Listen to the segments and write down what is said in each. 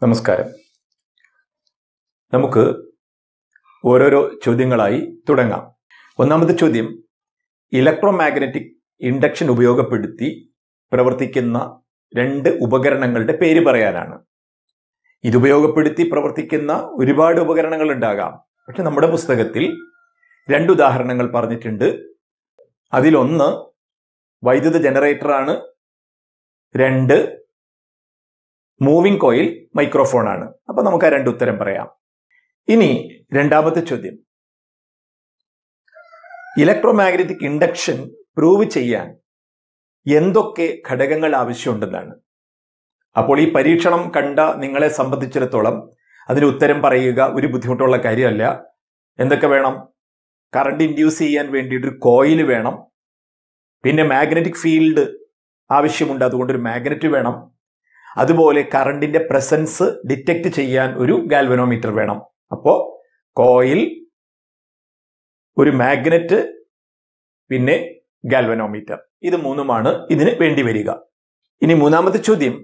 നമസ്കാരം. നമുക്ക് ഓരോരോ ചോദ്യങ്ങളായി തുടങ്ങാം. ഒന്നാമത്തെ ചോദ്യം, ഇലക്ട്രോമാഗ്നറ്റിക് ഇൻഡക്ഷൻ ഉപയോഗപ്പെടുത്തി പ്രവർത്തിക്കുന്ന രണ്ട് ഉപകരണങ്ങളുടെ പേര് പറയാനാണ്. ഇതുപയോഗപ്പെടുത്തി പ്രവർത്തിക്കുന്ന ഒരുപാട് ഉപകരണങ്ങൾ ഉണ്ടാകാം. പക്ഷെ നമ്മുടെ പുസ്തകത്തിൽ രണ്ട് ഉദാഹരണങ്ങൾ പറഞ്ഞിട്ടുണ്ട്. അതിലൊന്ന് വൈദ്യുത ജനറേറ്ററാണ്, രണ്ട് മൂവിംഗ് കോയിൽ മൈക്രോഫോണാണ്. അപ്പൊ നമുക്ക് ആ രണ്ട് ഉത്തരം പറയാം. ഇനി രണ്ടാമത്തെ ചോദ്യം, ഇലക്ട്രോമാഗ്നറ്റിക് ഇൻഡക്ഷൻ പ്രൂവ് ചെയ്യാൻ എന്തൊക്കെ ഘടകങ്ങൾ ആവശ്യമുണ്ടെന്നാണ്. അപ്പോൾ ഈ പരീക്ഷണം കണ്ട നിങ്ങളെ സംബന്ധിച്ചിടത്തോളം അതിന് ഉത്തരം പറയുക ഒരു ബുദ്ധിമുട്ടുള്ള കാര്യമല്ല. എന്തൊക്കെ വേണം? കറണ്ട് ഇൻഡ്യൂസ് ചെയ്യാൻ വേണ്ടിയിട്ടൊരു കോയിൽ വേണം, പിന്നെ മാഗ്നറ്റിക് ഫീൽഡ് ആവശ്യമുണ്ട്, അതുകൊണ്ടൊരു മാഗ്നറ്റ് വേണം, അതുപോലെ കറണ്ടിന്റെ പ്രസൻസ് ഡിറ്റക്ട് ചെയ്യാൻ ഒരു ഗാൽവനോമീറ്റർ വേണം. അപ്പോൾ കോയിൽ, ഒരു മാഗ്നറ്റ്, പിന്നെ ഗാൽവനോമീറ്റർ, ഇത് മൂന്നുമാണ് ഇതിന് വേണ്ടി വരിക. ഇനി മൂന്നാമത്തെ ചോദ്യം,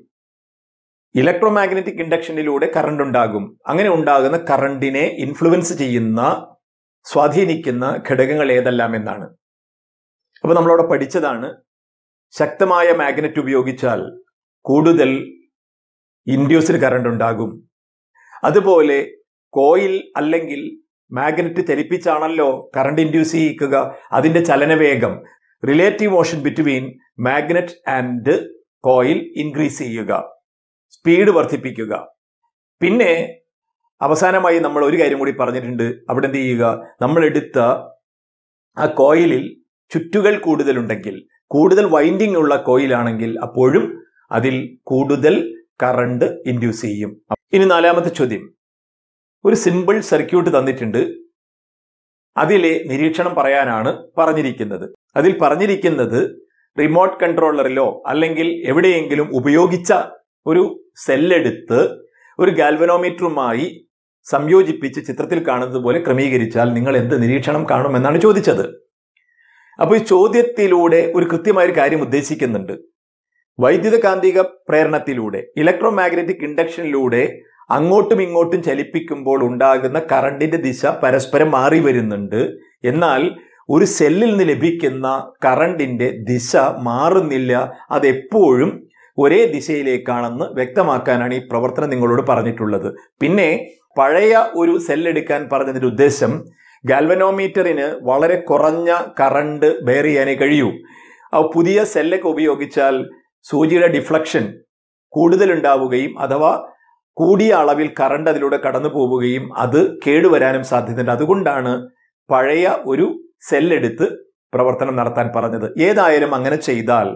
ഇലക്ട്രോമാഗ്നറ്റിക് ഇൻഡക്ഷനിലൂടെ കറണ്ട് ഉണ്ടാകും. അങ്ങനെ ഉണ്ടാകുന്ന കറണ്ടിനെ ഇൻഫ്ലുവൻസ് ചെയ്യുന്ന, സ്വാധീനിക്കുന്ന ഘടകങ്ങൾ ഏതെല്ലാം എന്നാണ്. അപ്പൊ നമ്മളവിടെ പഠിച്ചതാണ്, ശക്തമായ മാഗ്നറ്റ് ഉപയോഗിച്ചാൽ കൂടുതൽ ഇൻഡ്യൂസ്ഡ് കറണ്ട് ഉണ്ടാകും. അതുപോലെ കോയിൽ അല്ലെങ്കിൽ മാഗ്നറ്റ് ചലിപ്പിച്ചാണല്ലോ കറണ്ട് ഇൻഡ്യൂസ് ചെയ്യിക്കുക. അതിന്റെ ചലനവേഗം, relative motion between magnet and coil increase ചെയ്യുക, സ്പീഡ് വർദ്ധിപ്പിക്കുക. പിന്നെ അവസാനമായി നമ്മൾ ഒരു കാര്യം കൂടി പറഞ്ഞിട്ടുണ്ട്. അവിടെ എന്ത് ചെയ്യുക? നമ്മൾ എടുത്ത ആ കോയിലിൽ ചുറ്റുകൾ കൂടുതലുണ്ടെങ്കിൽ, കൂടുതൽ വൈൻഡിങ് ഉള്ള കോയിലാണെങ്കിൽ അപ്പോഴും അതിൽ കൂടുതൽ കറണ്ട് ഇൻഡ്യൂസ് ചെയ്യും. ഇനി നാലാമത്തെ ചോദ്യം, ഒരു സിമ്പിൾ സർക്യൂട്ട് തന്നിട്ടുണ്ട്. അതിലെ നിരീക്ഷണം പറയാനാണ് പറഞ്ഞിരിക്കുന്നത്. അതിൽ പറഞ്ഞിരിക്കുന്നത് റിമോട്ട് കൺട്രോളറിലോ അല്ലെങ്കിൽ എവിടെയെങ്കിലും ഉപയോഗിച്ച ഒരു സെല്ലെടുത്ത് ഒരു ഗാൽവനോമീറ്ററുമായി സംയോജിപ്പിച്ച് ചിത്രത്തിൽ കാണുന്നത് പോലെ ക്രമീകരിച്ചാൽ നിങ്ങൾ എന്ത് നിരീക്ഷണം കാണുമെന്നാണ് ചോദിച്ചത്. അപ്പോൾ ഈ ചോദ്യത്തിലൂടെ ഒരു കൃത്യമായൊരു കാര്യം ഉദ്ദേശിക്കുന്നുണ്ട്. വൈദ്യുത കാന്തിക പ്രേരണത്തിലൂടെ, ഇലക്ട്രോമാഗ്നറ്റിക് ഇൻഡക്ഷനിലൂടെ അങ്ങോട്ടും ഇങ്ങോട്ടും ചലിപ്പിക്കുമ്പോൾ ഉണ്ടാകുന്ന കറണ്ടിന്റെ ദിശ പരസ്പരം മാറി വരുന്നുണ്ട്. എന്നാൽ ഒരു സെല്ലിൽ നിന്ന് ലഭിക്കുന്ന കറണ്ടിന്റെ ദിശ മാറുന്നില്ല, അതെപ്പോഴും ഒരേ ദിശയിലേക്കാണെന്ന് വ്യക്തമാക്കാനാണ് ഈ പ്രവർത്തനം നിങ്ങളോട് പറഞ്ഞിട്ടുള്ളത്. പിന്നെ പഴയ ഒരു സെല്ലെടുക്കാൻ പറഞ്ഞതിന്റെ ഉദ്ദേശം, ഗാൽവനോമീറ്ററിന് വളരെ കുറഞ്ഞ കറണ്ട് ബെയർ ചെയ്യാനേ കഴിയൂ. ആ പുതിയ സെല്ലൊക്കെ ഉപയോഗിച്ചാൽ സൂചിയുടെ ഡിഫ്ലക്ഷൻ കൂടുതൽ ഉണ്ടാവുകയും അഥവാ കൂടിയ അളവിൽ കറണ്ട് അതിലൂടെ കടന്നു പോവുകയും അത് കേടുവരാനും സാധ്യതയുണ്ട്. അതുകൊണ്ടാണ് പഴയ ഒരു സെല്ലെടുത്ത് പ്രവർത്തനം നടത്താൻ പറഞ്ഞത്. ഏതായാലും അങ്ങനെ ചെയ്താൽ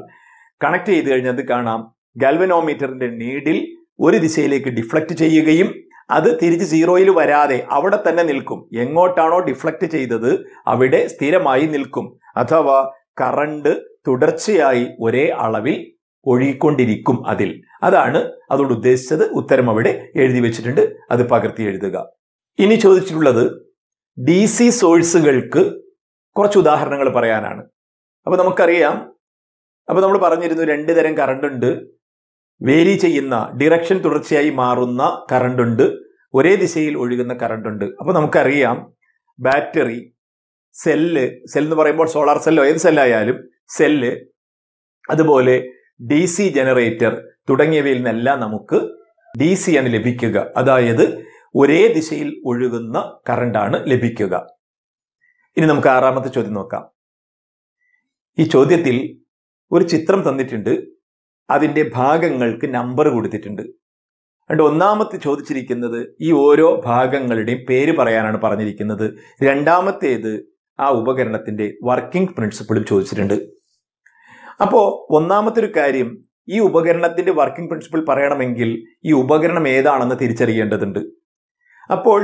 കണക്ട് ചെയ്ത് കഴിഞ്ഞത് കാണാം, ഗാൽവനോമീറ്ററിന്റെ നീഡിൽ ഒരു ദിശയിലേക്ക് ഡിഫ്ലക്ട് ചെയ്യുകയും അത് തിരിച്ച് സീറോയിൽ വരാതെ അവിടെ തന്നെ നിൽക്കും. എങ്ങോട്ടാണോ ഡിഫ്ലക്ട് ചെയ്തത് അവിടെ സ്ഥിരമായി നിൽക്കും. അഥവാ കറണ്ട് തുടർച്ചയായി ഒരേ അളവിൽ ഒഴുകിക്കൊണ്ടിരിക്കും അതിൽ. അതാണ് അതോട് ഉദ്ദേശിച്ചത്. ഉത്തരം അവിടെ എഴുതി വെച്ചിട്ടുണ്ട്, അത് പകർത്തി എഴുതുക. ഇനി ചോദിച്ചിട്ടുള്ളത് DC സോഴ്സുകൾക്ക് കുറച്ച് ഉദാഹരണങ്ങൾ പറയാനാണ്. അപ്പൊ നമുക്കറിയാം, അപ്പൊ നമ്മൾ പറഞ്ഞിരുന്നു രണ്ട് തരം കറണ്ട് ഉണ്ട്. വേരി ചെയ്യുന്ന, ഡിറക്ഷൻ തുടർച്ചയായി മാറുന്ന കറണ്ട് ഉണ്ട്, ഒരേ ദിശയിൽ ഒഴുകുന്ന കറണ്ട് ഉണ്ട്. അപ്പൊ നമുക്കറിയാം, ബാറ്ററി, സെല്ല് എന്ന് പറയുമ്പോൾ സോളാർ സെല്ലോ ഏത് സെല്ലായാലും സെല്ല്, അതുപോലെ DC ജനറേറ്റർ തുടങ്ങിയവയിൽ നിന്നെല്ലാം നമുക്ക് DC ആണ് ലഭിക്കുക. അതായത് ഒരേ ദിശയിൽ ഒഴുകുന്ന കറണ്ടാണ് ലഭിക്കുക. ഇനി നമുക്ക് ആറാമത്തെ ചോദ്യം നോക്കാം. ഈ ചോദ്യത്തിൽ ഒരു ചിത്രം തന്നിട്ടുണ്ട്, അതിന്റെ ഭാഗങ്ങൾക്ക് നമ്പർ കൊടുത്തിട്ടുണ്ട്. അതുകൊണ്ട് ഒന്നാമത്തെ ചോദിച്ചിരിക്കുന്നത് ഈ ഓരോ ഭാഗങ്ങളുടെയും പേര് പറയാനാണ് പറഞ്ഞിരിക്കുന്നത്. രണ്ടാമത്തേത് ആ ഉപകരണത്തിന്റെ വർക്കിംഗ് പ്രിൻസിപ്പിളും ചോദിച്ചിട്ടുണ്ട്. അപ്പോൾ ഒന്നാമത്തെ ഒരു കാര്യം, ഈ ഉപകരണത്തിന്റെ വർക്കിംഗ് പ്രിൻസിപ്പിൾ പറയണമെങ്കിൽ ഈ ഉപകരണം ഏതാണെന്ന് തിരിച്ചറിയേണ്ടതുണ്ട്. അപ്പോൾ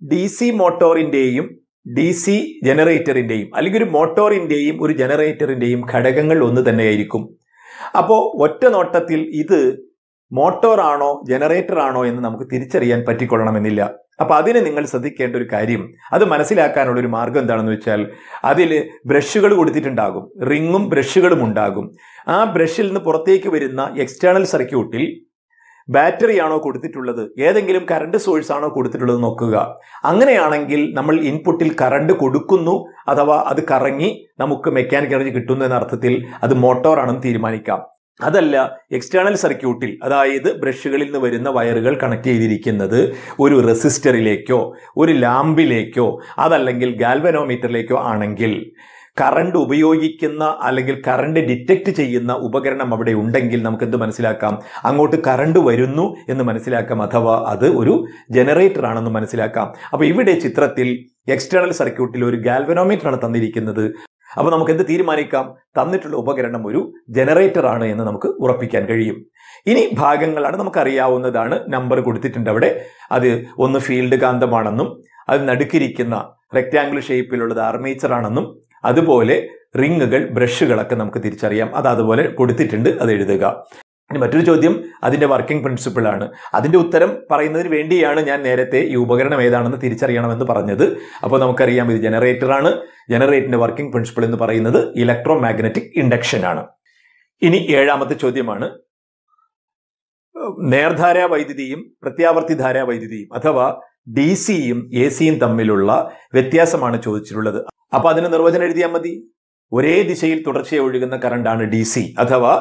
DC മോട്ടോറിന്റെയും DC ജനറേറ്ററിന്റെയും അല്ലെങ്കിൽ ഒരു മോട്ടോറിന്റെയും ഒരു ജനറേറ്ററിന്റെയും ഘടകങ്ങൾ ഒന്ന് തന്നെയായിരിക്കും. അപ്പോൾ ഒറ്റ നോട്ടത്തിൽ ഇത് മോട്ടോറാണോ ജനറേറ്റർ ആണോ എന്ന് നമുക്ക് തിരിച്ചറിയാൻ പറ്റിക്കൊള്ളണമെന്നില്ല. അപ്പൊ അതിന് നിങ്ങൾ ശ്രദ്ധിക്കേണ്ട ഒരു കാര്യം, അത് മനസ്സിലാക്കാനുള്ള ഒരു മാർഗം എന്താണെന്ന് വെച്ചാൽ, അതിൽ ബ്രഷുകൾ കൊടുത്തിട്ടുണ്ടാകും, റിങ്ങും ബ്രഷുകളും ഉണ്ടാകും. ആ ബ്രഷിൽ നിന്ന് പുറത്തേക്ക് വരുന്ന എക്സ്റ്റേണൽ സർക്യൂട്ടിൽ ബാറ്ററി ആണോ കൊടുത്തിട്ടുള്ളത്, ഏതെങ്കിലും കറണ്ട് സോഴ്സ് ആണോ കൊടുത്തിട്ടുള്ളത് നോക്കുക. അങ്ങനെയാണെങ്കിൽ നമ്മൾ ഇൻപുട്ടിൽ കറണ്ട് കൊടുക്കുന്നു അഥവാ അത് കറങ്ങി നമുക്ക് മെക്കാനിക്കൽ എനർജി കിട്ടുന്നു എന്ന അർത്ഥത്തിൽ അത് മോട്ടോറാണെന്ന് തീരുമാനിക്കാം. അതല്ല, എക്സ്റ്റേണൽ സർക്യൂട്ടിൽ, അതായത് ബ്രഷുകളിൽ നിന്ന് വരുന്ന വയറുകൾ കണക്ട് ചെയ്തിരിക്കുന്നത് ഒരു റെസിസ്റ്ററിലേക്കോ ഒരു ലാമ്പിലേക്കോ അതല്ലെങ്കിൽ ഗാൽവനോമീറ്ററിലേക്കോ ആണെങ്കിൽ കറണ്ട് ഉപയോഗിക്കുന്ന അല്ലെങ്കിൽ കറണ്ട് ഡിറ്റക്ട് ചെയ്യുന്ന ഉപകരണം അവിടെ ഉണ്ടെങ്കിൽ നമുക്ക് എന്ത് മനസ്സിലാക്കാം? അങ്ങോട്ട് കറണ്ട് വരുന്നു എന്ന് മനസ്സിലാക്കാം, അഥവാ അത് ഒരു ജനറേറ്റർ ആണെന്ന് മനസ്സിലാക്കാം. അപ്പൊ ഇവിടെ ചിത്രത്തിൽ എക്സ്റ്റേണൽ സർക്യൂട്ടിൽ ഒരു ഗാൽവനോമീറ്റർ ആണ് തന്നിരിക്കുന്നത്. അപ്പൊ നമുക്ക് എന്ത് തീരുമാനിക്കാം? തന്നിട്ടുള്ള ഉപകരണം ഒരു ജനറേറ്റർ ആണ് എന്ന് നമുക്ക് ഉറപ്പിക്കാൻ കഴിയും. ഇനി ഭാഗങ്ങളാണ്, നമുക്കറിയാവുന്നതാണ്. നമ്പർ കൊടുത്തിട്ടുണ്ട് അവിടെ. അത് ഒന്ന് ഫീൽഡ് കാന്തമാണെന്നും അത് നടുക്കിരിക്കുന്ന റെക്ടാംഗിൾ ഷേപ്പിലുള്ളത് ആർമേച്ചർ ആണെന്നും അതുപോലെ റിങ്ങുകൾ, ബ്രഷുകളൊക്കെ നമുക്ക് തിരിച്ചറിയാം. അത് അതുപോലെ കൊടുത്തിട്ടുണ്ട്, അത് എഴുതുക. ഇനി മറ്റൊരു ചോദ്യം അതിന്റെ വർക്കിംഗ് പ്രിൻസിപ്പിൾ ആണ്. അതിന്റെ ഉത്തരം പറയുന്നതിന് വേണ്ടിയാണ് ഞാൻ നേരത്തെ ഈ ഉപകരണം ഏതാണെന്ന് തിരിച്ചറിയണമെന്ന് പറഞ്ഞത്. അപ്പോൾ നമുക്കറിയാം ഇത് ജനറേറ്റർ ആണ്. ജനറേറ്ററിന്റെ വർക്കിംഗ് പ്രിൻസിപ്പിൾ എന്ന് പറയുന്നത് ഇലക്ട്രോ മാഗ്നറ്റിക് ഇൻഡക്ഷൻ ആണ്. ഇനി 7ാമത്തെ ചോദ്യമാണ്. നേർധാരാ വൈദ്യുതിയും പ്രത്യാവർത്തി ധാരാ വൈദ്യുതിയും അഥവാ DC-യും AC-യും തമ്മിലുള്ള വ്യത്യാസമാണ് ചോദിച്ചിട്ടുള്ളത്. അപ്പൊ അതിന് നിർവചനം എഴുതിയാൽ മതി. ഒരേ ദിശയിൽ തുടർച്ചയായി ഒഴുകുന്ന കറണ്ടാണ് DC, അഥവാ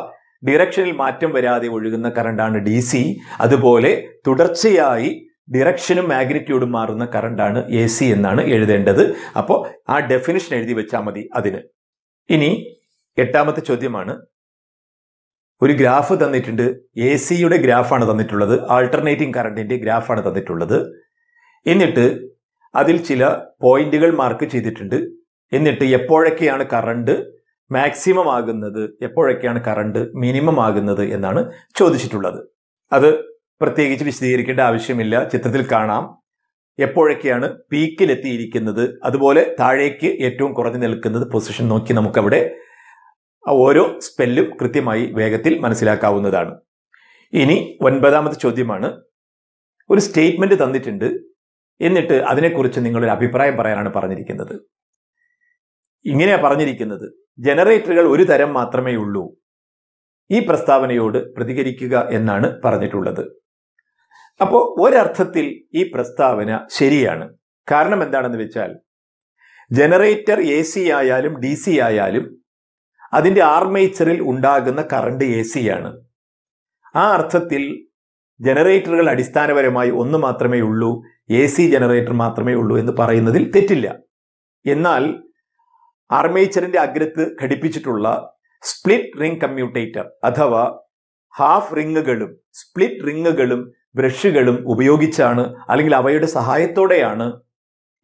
ഡിറക്ഷനിൽ മാറ്റം വരാതെ ഒഴുകുന്ന കറണ്ടാണ് DC. അതുപോലെ തുടർച്ചയായി ഡിറക്ഷനും മാഗ്നിറ്റ്യൂഡും മാറുന്ന കറണ്ടാണ് AC എന്നാണ് എഴുതേണ്ടത്. അപ്പോൾ ആ ഡെഫിനിഷൻ എഴുതി വെച്ചാൽ മതി അതിന്. ഇനി 8ാമത്തെ ചോദ്യമാണ്. ഒരു ഗ്രാഫ് തന്നിട്ടുണ്ട്. AC-യുടെ ഗ്രാഫാണ് തന്നിട്ടുള്ളത്, ആൾട്ടർനേറ്റിംഗ് കറണ്ടിന്റെ ഗ്രാഫാണ് തന്നിട്ടുള്ളത്. എന്നിട്ട് അതിൽ ചില പോയിന്റുകൾ മാർക്ക് ചെയ്തിട്ടുണ്ട്. എന്നിട്ട് എപ്പോഴൊക്കെയാണ് കറണ്ട് മാക്സിമം ആകുന്നത്, എപ്പോഴൊക്കെയാണ് കറണ്ട് മിനിമം ആകുന്നത് എന്നാണ് ചോദിച്ചിട്ടുള്ളത്. അത് പ്രത്യേകിച്ച് വിശദീകരിക്കേണ്ട ആവശ്യമില്ല, ചിത്രത്തിൽ കാണാം. എപ്പോഴൊക്കെയാണ് പീക്കിലെത്തിയിരിക്കുന്നത്, അതുപോലെ താഴേക്ക് ഏറ്റവും കുറഞ്ഞു നിൽക്കുന്നത് പൊസിഷൻ നോക്കി നമുക്കവിടെ ഓരോ സ്പെല്ലും കൃത്യമായി വേഗത്തിൽ മനസ്സിലാക്കാവുന്നതാണ്. ഇനി 9ാമത്തെ ചോദ്യമാണ്. ഒരു സ്റ്റേറ്റ്മെന്റ് തന്നിട്ടുണ്ട്. എന്നിട്ട് അതിനെക്കുറിച്ച് നിങ്ങളൊരു അഭിപ്രായം പറയാനാണ് പറഞ്ഞിരിക്കുന്നത്. ഇങ്ങനെയാ പറഞ്ഞിരിക്കുന്നത്: ജനറേറ്ററുകൾ ഒരു തരം മാത്രമേ ഉള്ളൂ. ഈ പ്രസ്താവനയോട് പ്രതികരിക്കുക എന്നാണ് പറഞ്ഞിട്ടുള്ളത്. അപ്പോൾ ഒരർത്ഥത്തിൽ ഈ പ്രസ്താവന ശരിയാണ്. കാരണം എന്താണെന്ന് വെച്ചാൽ ജനറേറ്റർ AC ആയാലും DC ആയാലും അതിന്റെ ആർമേച്ചറിൽ ഉണ്ടാകുന്ന കറണ്ട് AC ആണ്. ആ അർത്ഥത്തിൽ ജനറേറ്ററുകൾ അടിസ്ഥാനപരമായി ഒന്ന് മാത്രമേ ഉള്ളൂ, AC ജനറേറ്റർ മാത്രമേ ഉള്ളൂ എന്ന് പറയുന്നതിൽ തെറ്റില്ല. എന്നാൽ ആർമേച്ചറിന്റെ അഗ്രത്ത് ഘടിപ്പിച്ചിട്ടുള്ള സ്പ്ലിറ്റ് റിംഗ് കമ്മ്യൂട്ടേറ്റർ അഥവാ ഹാഫ് റിങ്ങുകളും സ്പ്ലിറ്റ് റിങ്ങുകളും ബ്രഷുകളും ഉപയോഗിച്ചാണ് അല്ലെങ്കിൽ അവയുടെ സഹായത്തോടെയാണ്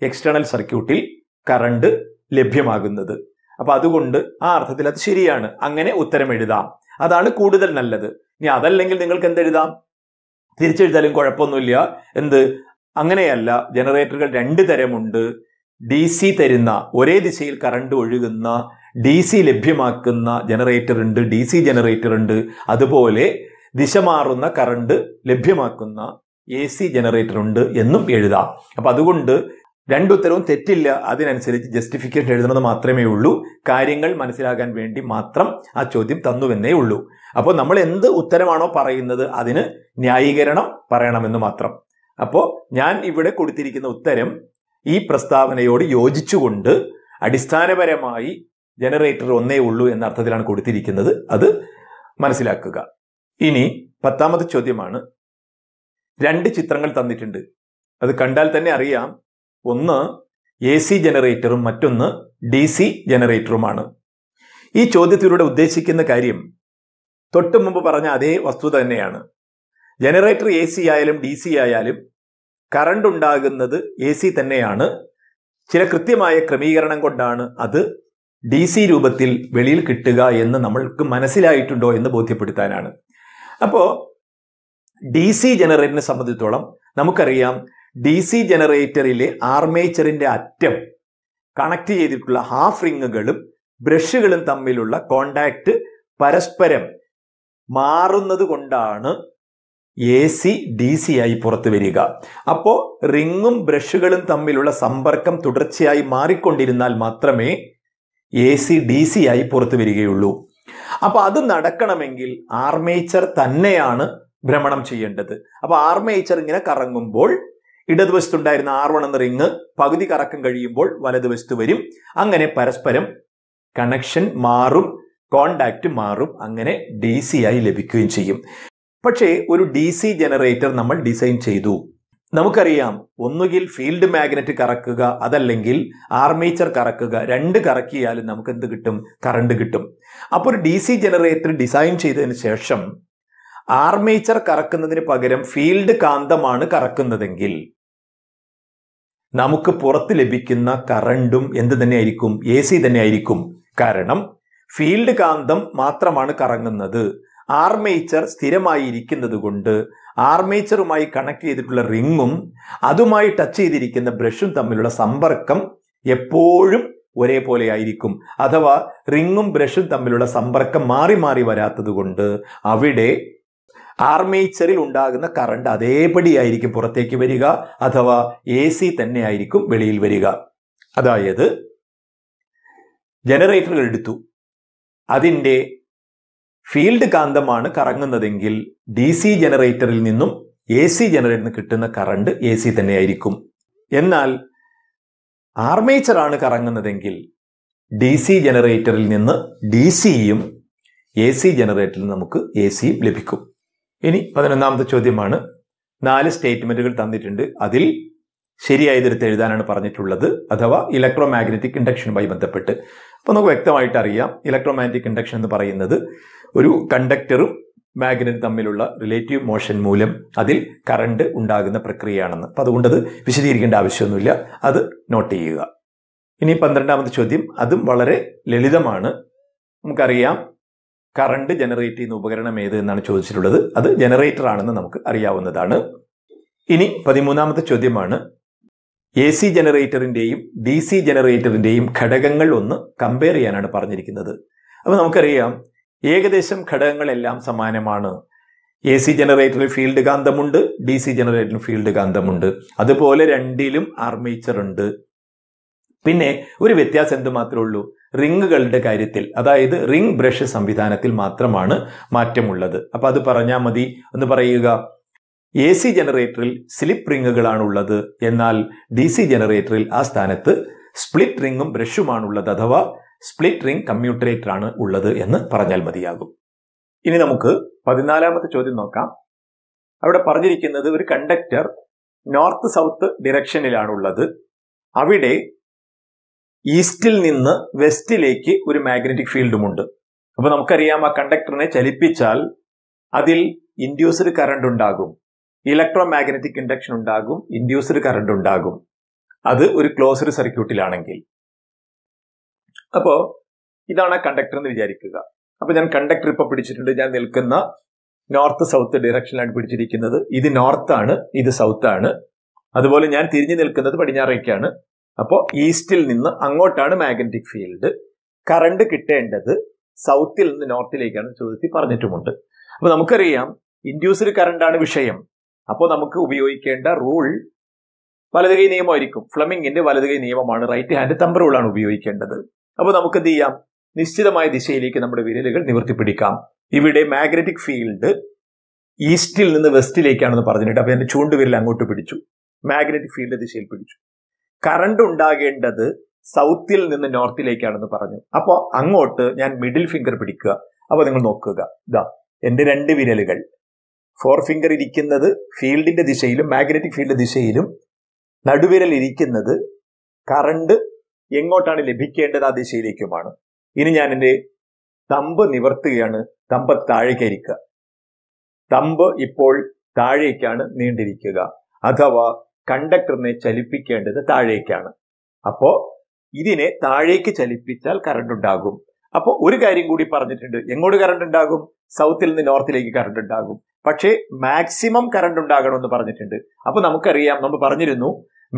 എക്സ്റ്റേണൽ സർക്യൂട്ടിൽ കറണ്ട് ലഭ്യമാകുന്നത്. അപ്പൊ അതുകൊണ്ട് ആ അർത്ഥത്തിൽ അത് ശരിയാണ്. അങ്ങനെ ഉത്തരം എഴുതാം, അതാണ് കൂടുതൽ നല്ലത്. ഇനി അതല്ലെങ്കിൽ നിങ്ങൾക്ക് എന്തെഴുതാം? തിരിച്ചെഴുതാലും കുഴപ്പമൊന്നുമില്ല. എന്ത്? അങ്ങനെയല്ല, ജനറേറ്ററുകൾ 2 തരമുണ്ട്. DC തരുന്ന, ഒരേ ദിശയിൽ കറണ്ട് ഒഴുകുന്ന DC ലഭ്യമാക്കുന്ന ജനറേറ്റർ ഉണ്ട്, DC ജനറേറ്റർ ഉണ്ട്. അതുപോലെ ദിശ മാറുന്ന കറണ്ട് ലഭ്യമാക്കുന്ന AC ജനറേറ്റർ ഉണ്ട് എന്നും എഴുതാം. അപ്പൊ അതുകൊണ്ട് 2 ഉത്തരവും തെറ്റില്ല. അതിനനുസരിച്ച് ജസ്റ്റിഫിക്കേഷൻ എഴുതണമെന്ന് മാത്രമേ ഉള്ളൂ. കാര്യങ്ങൾ മനസ്സിലാക്കാൻ വേണ്ടി മാത്രം ആ ചോദ്യം തന്നുവെന്നേ ഉള്ളൂ. അപ്പോൾ നമ്മൾ എന്ത് ഉത്തരമാണോ പറയുന്നത് അതിന് ന്യായീകരണം പറയണമെന്ന് മാത്രം. അപ്പോൾ ഞാൻ ഇവിടെ കൊടുത്തിരിക്കുന്ന ഉത്തരം ഈ പ്രസ്താവനയോട് യോജിച്ചുകൊണ്ട് അടിസ്ഥാനപരമായി ജനറേറ്റർ ഒന്നേ ഉള്ളൂ എന്ന അർത്ഥത്തിലാണ് കൊടുത്തിരിക്കുന്നത്. അത് മനസ്സിലാക്കുക. ഇനി 10ാമത്തെ ചോദ്യമാണ്. 2 ചിത്രങ്ങൾ തന്നിട്ടുണ്ട്. അത് കണ്ടാൽ തന്നെ അറിയാം. ഒന്ന് AC ജനറേറ്ററും മറ്റൊന്ന് DC ജനറേറ്ററുമാണ്. ഈ ചോദ്യത്തിലൂടെ ഉദ്ദേശിക്കുന്ന കാര്യം തൊട്ടു മുമ്പ് പറഞ്ഞ അതേ വസ്തുത തന്നെയാണ്. ജനറേറ്റർ AC ആയാലും DC ആയാലും കറണ്ട് ഉണ്ടാകുന്നത് AC തന്നെയാണ്. ചില കൃത്യമായ ക്രമീകരണം കൊണ്ടാണ് അത് DC രൂപത്തിൽ വെളിയിൽ കിട്ടുക എന്ന് നമ്മൾക്ക് മനസ്സിലായിട്ടുണ്ടോ എന്ന് ബോധ്യപ്പെടുത്താനാണ്. അപ്പോൾ DC ജനറേറ്ററിനെ സംബന്ധിച്ചിടത്തോളം നമുക്കറിയാം, DC ജനറേറ്ററിലെ ആർമേച്ചറിന്റെ അറ്റം കണക്ട് ചെയ്തിട്ടുള്ള ഹാഫ് റിങ്ങുകളും ബ്രഷുകളും തമ്മിലുള്ള കോണ്ടാക്ട് പരസ്പരം മാറുന്നത് കൊണ്ടാണ് AC DC ആയി പുറത്തു വരിക. അപ്പോൾ റിങ്ങും ബ്രഷുകളും തമ്മിലുള്ള സമ്പർക്കം തുടർച്ചയായി മാറിക്കൊണ്ടിരുന്നാൽ മാത്രമേ AC DC ആയി പുറത്തു വരികയുള്ളൂ. അപ്പൊ അത് നടക്കണമെങ്കിൽ ആർമേച്ചർ തന്നെയാണ് ഭ്രമണം ചെയ്യേണ്ടത്. അപ്പൊ ആർമേച്ചർ ഇങ്ങനെ കറങ്ങുമ്പോൾ ഇടതുവശത്തുണ്ടായിരുന്ന R1 എന്ന റിങ് പകുതി കറക്കം കഴിയുമ്പോൾ വലതുവശത്ത് വരും. അങ്ങനെ പരസ്പരം കണക്ഷൻ മാറും, കോണ്ടാക്ട് മാറും, അങ്ങനെ DC ആയി ലഭിക്കുകയും ചെയ്യും. പക്ഷേ ഒരു DC ജനറേറ്റർ നമ്മൾ ഡിസൈൻ ചെയ്തു. നമുക്കറിയാം, ഒന്നുകിൽ ഫീൽഡ് മാഗ്നറ്റ് കറക്കുക, അതല്ലെങ്കിൽ ആർമേച്ചർ കറക്കുക. രണ്ട് കറക്കിയാലും നമുക്ക് എന്ത് കിട്ടും? കറണ്ട് കിട്ടും. അപ്പോൾ ഒരു DC ജനറേറ്റർ ഡിസൈൻ ചെയ്തതിന് ശേഷം ആർമേച്ചർ കറക്കുന്നതിന് പകരം ഫീൽഡ് കാന്തമാണ് കറക്കുന്നതെങ്കിൽ നമുക്ക് പുറത്ത് ലഭിക്കുന്ന കറണ്ടും എന്ത് തന്നെയായിരിക്കും? AC തന്നെയായിരിക്കും. കാരണം ഫീൽഡ് കാന്തം മാത്രമാണ് കറങ്ങുന്നത്. ആർമേച്ചർ സ്ഥിരമായി ഇരിക്കുന്നത് കൊണ്ട് ആർമേച്ചറുമായി കണക്ട് ചെയ്തിട്ടുള്ള റിങ്ങും അതുമായി ടച്ച് ചെയ്തിരിക്കുന്ന ബ്രഷും തമ്മിലുള്ള സമ്പർക്കം എപ്പോഴും ഒരേപോലെ ആയിരിക്കും. അഥവാ റിങ്ങും ബ്രഷും തമ്മിലുള്ള സമ്പർക്കം മാറി മാറി വരാത്തത് കൊണ്ട് അവിടെ ആർമേച്ചറിൽ ഉണ്ടാകുന്ന കറണ്ട് അതേപടി ആയിരിക്കും പുറത്തേക്ക് വരിക, അഥവാ AC തന്നെ ആയിരിക്കും വെളിയിൽ വരിക. അതായത് ജനറേറ്ററുകൾ എടുത്തു, അതിൻ്റെ ഫീൽഡ് കാന്തമാണ് കറങ്ങുന്നതെങ്കിൽ DC ജനറേറ്ററിൽ നിന്നും AC ജനറേറ്ററിന് കിട്ടുന്ന കറണ്ട് AC തന്നെയായിരിക്കും. എന്നാൽ ആർമേച്ചറാണ് കറങ്ങുന്നതെങ്കിൽ DC ജനറേറ്ററിൽ നിന്ന് DCയും AC ജനറേറ്ററിൽ നമുക്ക് ACയും ലഭിക്കും. ഇനി 11ാമത്തെ ചോദ്യമാണ്. 4 സ്റ്റേറ്റ്മെന്റുകൾ തന്നിട്ടുണ്ട്. അതിൽ ശരിയായതെടുത്ത് എഴുതാനാണ് പറഞ്ഞിട്ടുള്ളത്, അഥവാ ഇലക്ട്രോ മാഗ്നറ്റിക് ഇൻഡക്ഷനുമായി ബന്ധപ്പെട്ട്. അപ്പോൾ നമുക്ക് വ്യക്തമായിട്ട് അറിയാം, ഇലക്ട്രോ മാഗ്നറ്റിക് ഇൻഡക്ഷൻ എന്ന് പറയുന്നത് ഒരു കണ്ടക്ടറും മാഗ്നറ്റും തമ്മിലുള്ള റിലേറ്റീവ് മോഷൻ മൂലം അതിൽ കറണ്ട് ഉണ്ടാകുന്ന പ്രക്രിയയാണെന്ന്. അപ്പം അതുകൊണ്ട് അത് വിശദീകരിക്കേണ്ട ആവശ്യമൊന്നുമില്ല, അത് നോട്ട് ചെയ്യുക. ഇനി 12ാമത്തെ ചോദ്യം, അതും വളരെ ലളിതമാണ്. നമുക്കറിയാം, കറണ്ട് ജനറേറ്റ് ചെയ്യുന്ന ഉപകരണം ഏത് എന്നാണ് ചോദിച്ചിട്ടുള്ളത്. അത് ജനറേറ്റർ ആണെന്ന് നമുക്ക് അറിയാവുന്നതാണ്. ഇനി 13ാമത്തെ ചോദ്യമാണ്. AC ജനറേറ്ററിന്റെയും DC ജനറേറ്ററിന്റെയും ഘടകങ്ങൾ ഒന്ന് കമ്പയർ ചെയ്യാനാണ് പറഞ്ഞിരിക്കുന്നത്. അപ്പോൾ നമുക്കറിയാം, ഏകദേശം ഘടകങ്ങളെല്ലാം സമാനമാണ്. AC ജനറേറ്ററിൽ ഫീൽഡ് കാന്തമുണ്ട്, DC ജനറേറ്ററിൽ ഫീൽഡ് കാന്തമുണ്ട്. അതുപോലെ രണ്ടിലും ആർമേച്ചർ ഉണ്ട്. പിന്നെ ഒരു വ്യത്യാസം എന്ത് മാത്രമേ ഉള്ളൂ? റിങ്ങുകളുടെ കാര്യത്തിൽ, അതായത് റിംഗ് ബ്രഷ് സംവിധാനത്തിൽ മാത്രമാണ് മാറ്റമുള്ളത്. അപ്പൊ അത് പറഞ്ഞാൽ മതി. ഒന്ന് പറയുക, AC ജനറേറ്ററിൽ സ്ലിപ്പ് റിങ്ങുകളാണ് ഉള്ളത്, എന്നാൽ DC ജനറേറ്ററിൽ ആ സ്ഥാനത്ത് സ്പ്ലിറ്റ് റിങ്ങും ബ്രഷുമാണുള്ളത്, അഥവാ സ്പ്ലിറ്റ് റിംഗ് കമ്മ്യൂട്ടറേറ്റർ ആണ് ഉള്ളത് എന്ന് പറഞ്ഞാൽ മതിയാകും. ഇനി നമുക്ക് 14ാമത്തെ ചോദ്യം നോക്കാം. അവിടെ പറഞ്ഞിരിക്കുന്നത്, ഒരു കണ്ടക്ടർ നോർത്ത് സൗത്ത് ഡിറക്ഷനിലാണുള്ളത്. അവിടെ ഈസ്റ്റിൽ നിന്ന് വെസ്റ്റിലേക്ക് ഒരു മാഗ്നറ്റിക് ഫീൽഡുമുണ്ട്. അപ്പൊ നമുക്കറിയാം, ആ കണ്ടക്ടറിനെ ചലിപ്പിച്ചാൽ അതിൽ ഇൻഡ്യൂസ്ഡ് കറണ്ട് ഉണ്ടാകും, ഇലക്ട്രോ മാഗ്നറ്റിക് ഇൻഡക്ഷൻ ഉണ്ടാകും, ഇൻഡ്യൂസ്ഡ് കറണ്ട് ഉണ്ടാകും. അത് ഒരു ക്ലോസ്ഡ് സർക്യൂട്ടിലാണെങ്കിൽ. അപ്പോ ഇതാണ് ആ കണ്ടക്ടർ എന്ന് വിചാരിക്കുക. അപ്പൊ ഞാൻ കണ്ടക്ടർ ഇപ്പൊ പിടിച്ചിട്ടുണ്ട്. ഞാൻ നിൽക്കുന്ന നോർത്ത് സൗത്ത് ഡിറക്ഷനിലാണ് പിടിച്ചിരിക്കുന്നത്. ഇത് നോർത്താണ്, ഇത് സൗത്ത് ആണ്. അതുപോലെ ഞാൻ തിരിഞ്ഞു നിൽക്കുന്നത് പടിഞ്ഞാറേക്കാണ്. അപ്പോൾ ഈസ്റ്റിൽ നിന്ന് അങ്ങോട്ടാണ് മാഗ്നറ്റിക് ഫീൽഡ്. കറണ്ട് കിട്ടേണ്ടത് സൗത്തിൽ നിന്ന് നോർത്തിലേക്കാണ് ചോദ്യത്തിൽ പറഞ്ഞിട്ടുമുണ്ട്. അപ്പൊ നമുക്കറിയാം, ഇൻഡ്യൂസ്ഡ് കറണ്ടാണ് വിഷയം. അപ്പോൾ നമുക്ക് ഉപയോഗിക്കേണ്ട റൂൾ വലതുകൈ നിയമമായിരിക്കും. ഫ്ലെമിംഗിന്റെ വലതുകൈ നിയമമാണ്, റൈറ്റ് ഹാൻഡ് തമ്പ് റൂളാണ് ഉപയോഗിക്കേണ്ടത്. അപ്പോൾ നമുക്ക് എന്ത് ചെയ്യാം? നിശ്ചിതമായ ദിശയിലേക്ക് നമ്മുടെ വിരലുകൾ നിവർത്തിപ്പിടിക്കാം. ഇവിടെ മാഗ്നറ്റിക് ഫീൽഡ് ഈസ്റ്റിൽ നിന്ന് വെസ്റ്റിലേക്കാണെന്ന് പറഞ്ഞിട്ട് അപ്പൊ എന്റെ ചൂണ്ടുവിരൽ അങ്ങോട്ട് പിടിച്ചു, മാഗ്നറ്റിക് ഫീൽഡ് ദിശയിൽ പിടിച്ചു. കറണ്ട് ഉണ്ടാകേണ്ടത് സൗത്തിൽ നിന്ന് നോർത്തിലേക്കാണെന്ന് പറഞ്ഞു. അപ്പോൾ അങ്ങോട്ട് ഞാൻ മിഡിൽ ഫിംഗർ പിടിക്കുക. അപ്പൊ നിങ്ങൾ നോക്കുക, ഇതാ എന്റെ 2 വിരലുകൾ, 4 ഫിംഗർ ഇരിക്കുന്നത് ഫീൽഡിന്റെ ദിശയിലും മാഗ്നറ്റിക് ഫീൽഡ് ദിശയിലും, നടുവിരൽ ഇരിക്കുന്നത് കറണ്ട് എങ്ങോട്ടാണ് ലഭിക്കേണ്ടത് ആ ദിശയിലേക്കുമാണ്. ഇനി ഞാൻ എൻ്റെ തമ്പ് നിവർത്തുകയാണ്. തമ്പ് താഴേക്കായിരിക്കുക. തമ്പ് ഇപ്പോൾ താഴേക്കാണ് നീണ്ടിരിക്കുക, അഥവാ കണ്ടക്ടറിനെ ചലിപ്പിക്കേണ്ടത് താഴേക്കാണ്. അപ്പോ ഇതിനെ താഴേക്ക് ചലിപ്പിച്ചാൽ കറണ്ട് ഉണ്ടാകും. അപ്പോൾ ഒരു കാര്യം കൂടി പറഞ്ഞിട്ടുണ്ട്, എങ്ങോട്ട് കറണ്ട് ഉണ്ടാകും? സൗത്തിൽ നിന്ന് നോർത്തിലേക്ക് കറണ്ട് ഉണ്ടാകും. പക്ഷേ മാക്സിമം കറണ്ട് ഉണ്ടാകണമെന്ന് പറഞ്ഞിട്ടുണ്ട്. അപ്പൊ നമുക്കറിയാം, നമ്മൾ പറഞ്ഞിരുന്നു,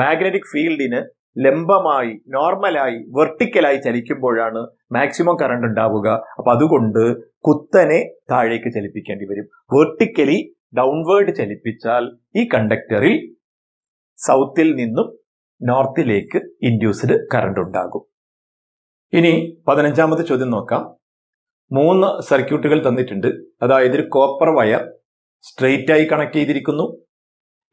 മാഗ്നറ്റിക് ഫീൽഡിന് ലംബമായി, നോർമലായി, വെർട്ടിക്കലായി ചലിക്കുമ്പോഴാണ് മാക്സിമം കറണ്ട് ഉണ്ടാവുക. അപ്പൊ അതുകൊണ്ട് കുത്തനെ താഴേക്ക് ചലിപ്പിക്കേണ്ടി വരും. വെർട്ടിക്കലി ഡൗൺവേർഡ് ചലിപ്പിച്ചാൽ ഈ കണ്ടക്ടറിൽ സൗത്തിൽ നിന്നും നോർത്തിലേക്ക് ഇൻഡ്യൂസ്ഡ് കറണ്ട് ഉണ്ടാകും. ഇനി 15ാമത്തെ ചോദ്യം നോക്കാം. 3 സർക്യൂട്ടുകൾ തന്നിട്ടുണ്ട്. അതായത് ഒരു കോപ്പർ വയർ, സ്ട്രെയിറ്റ് ആയി കണക്ട് ചെയ്തിരിക്കുന്നു.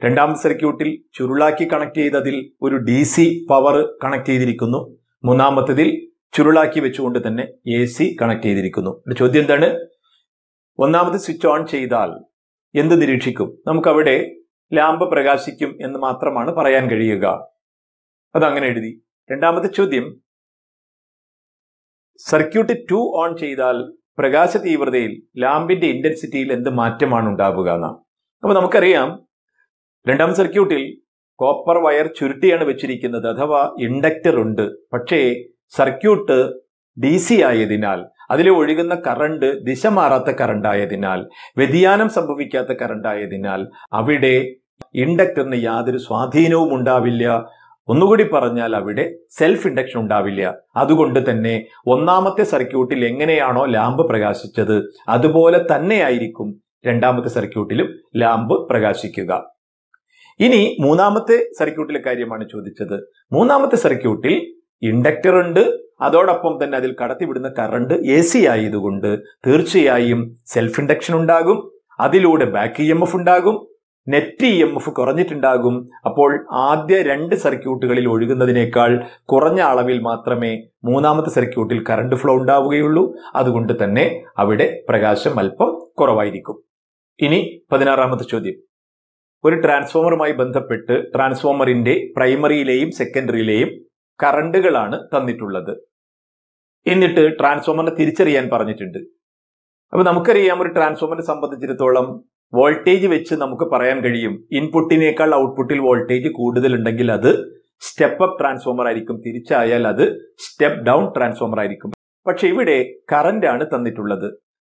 രണ്ടാമത്തെ സർക്യൂട്ടിൽ ചുരുളാക്കി കണക്ട് ചെയ്തതിൽ ഒരു DC പവർ കണക്ട് ചെയ്തിരിക്കുന്നു. മൂന്നാമത്തേതിൽ ചുരുളാക്കി വെച്ചുകൊണ്ട് തന്നെ AC കണക്ട് ചെയ്തിരിക്കുന്നു. ചോദ്യം എന്താണ്? ഒന്നാമത് സ്വിച്ച് ഓൺ ചെയ്താൽ എന്ത് നിരീക്ഷിക്കും? നമുക്കവിടെ ലാമ്പ് പ്രകാശിക്കും എന്ന് മാത്രമാണ് പറയാൻ കഴിയുക. അതങ്ങനെ എഴുതി. രണ്ടാമത്തെ ചോദ്യം, സർക്യൂട്ട് 2 ഓൺ ചെയ്താൽ പ്രകാശ തീവ്രതയിൽ ലാമ്പിന്റെ ഇന്റൻസിറ്റിയിൽ എന്ത് മാറ്റമാണ് ഉണ്ടാവുക എന്നാണ്. അപ്പൊ നമുക്കറിയാം, രണ്ടാമത്തെ സർക്യൂട്ടിൽ കോപ്പർ വയർ ചുരുട്ടിയാണ് വെച്ചിരിക്കുന്നത്, അഥവാ ഇൻഡക്ടർ ഉണ്ട്. പക്ഷേ സർക്യൂട്ട് DC ആയതിനാൽ, അതിൽ ഒഴുകുന്ന കറണ്ട് ദിശ മാറാത്ത കറണ്ട് ആയതിനാൽ, വ്യതിയാനം സംഭവിക്കാത്ത കറണ്ട് ആയതിനാൽ അവിടെ ഇൻഡക്ടറിന് യാതൊരു സ്വാധീനവും ഉണ്ടാവില്ല. ഒന്നുകൂടി പറഞ്ഞാൽ അവിടെ സെൽഫ് ഇൻഡക്ഷൻ ഉണ്ടാവില്ല. അതുകൊണ്ട് തന്നെ ഒന്നാമത്തെ സർക്യൂട്ടിൽ എങ്ങനെയാണോ ലാമ്പ് പ്രകാശിച്ചത് അതുപോലെ തന്നെയായിരിക്കും രണ്ടാമത്തെ സർക്യൂട്ടിലും ലാമ്പ് പ്രകാശിക്കുക. ഇനി മൂന്നാമത്തെ സെർക്യൂട്ടിലെ കാര്യമാണ് ചോദിച്ചത്. മൂന്നാമത്തെ സർക്യൂട്ടിൽ ഇൻഡക്ടർ ഉണ്ട്, അതോടൊപ്പം തന്നെ അതിൽ കടത്തിവിടുന്ന കറണ്ട് AC ആയതുകൊണ്ട് തീർച്ചയായും സെൽഫ് ഇൻഡക്ഷൻ ഉണ്ടാകും. അതിലൂടെ ബാക്ക് EMF ഉണ്ടാകും, നെറ്റ് EMF കുറഞ്ഞിട്ടുണ്ടാകും. അപ്പോൾ ആദ്യ 2 സർക്യൂട്ടുകളിൽ ഒഴുകുന്നതിനേക്കാൾ കുറഞ്ഞ അളവിൽ മാത്രമേ മൂന്നാമത്തെ സർക്യൂട്ടിൽ കറണ്ട് ഫ്ലോ ഉണ്ടാവുകയുള്ളൂ. അതുകൊണ്ട് തന്നെ അവിടെ പ്രകാശം അല്പം കുറവായിരിക്കും. ഇനി 16ാമത്തെ ചോദ്യം, ഒരു ട്രാൻസ്ഫോമറുമായി ബന്ധപ്പെട്ട് ട്രാൻസ്ഫോമറിന്റെ പ്രൈമറിയിലെയും സെക്കൻഡറിയിലെയും കറണ്ടുകളാണ് തന്നിട്ടുള്ളത്. എന്നിട്ട് ട്രാൻസ്ഫോമറിനെ തിരിച്ചറിയാൻ പറഞ്ഞിട്ടുണ്ട്. അപ്പൊ നമുക്കറിയാം, ഒരു ട്രാൻസ്ഫോമറിനെ സംബന്ധിച്ചിടത്തോളം വോൾട്ടേജ് വെച്ച് നമുക്ക് പറയാൻ കഴിയും, ഇൻപുട്ടിനേക്കാൾ ഔട്ട്പുട്ടിൽ വോൾട്ടേജ് കൂടുതലുണ്ടെങ്കിൽ അത് സ്റ്റെപ്പ് അപ്പ് ട്രാൻസ്ഫോമർ ആയിരിക്കും, തിരിച്ചായാൽ അത് സ്റ്റെപ്പ് ഡൗൺ ട്രാൻസ്ഫോമർ ആയിരിക്കും. പക്ഷെ ഇവിടെ കറന്റ് ആണ് തന്നിട്ടുള്ളത്.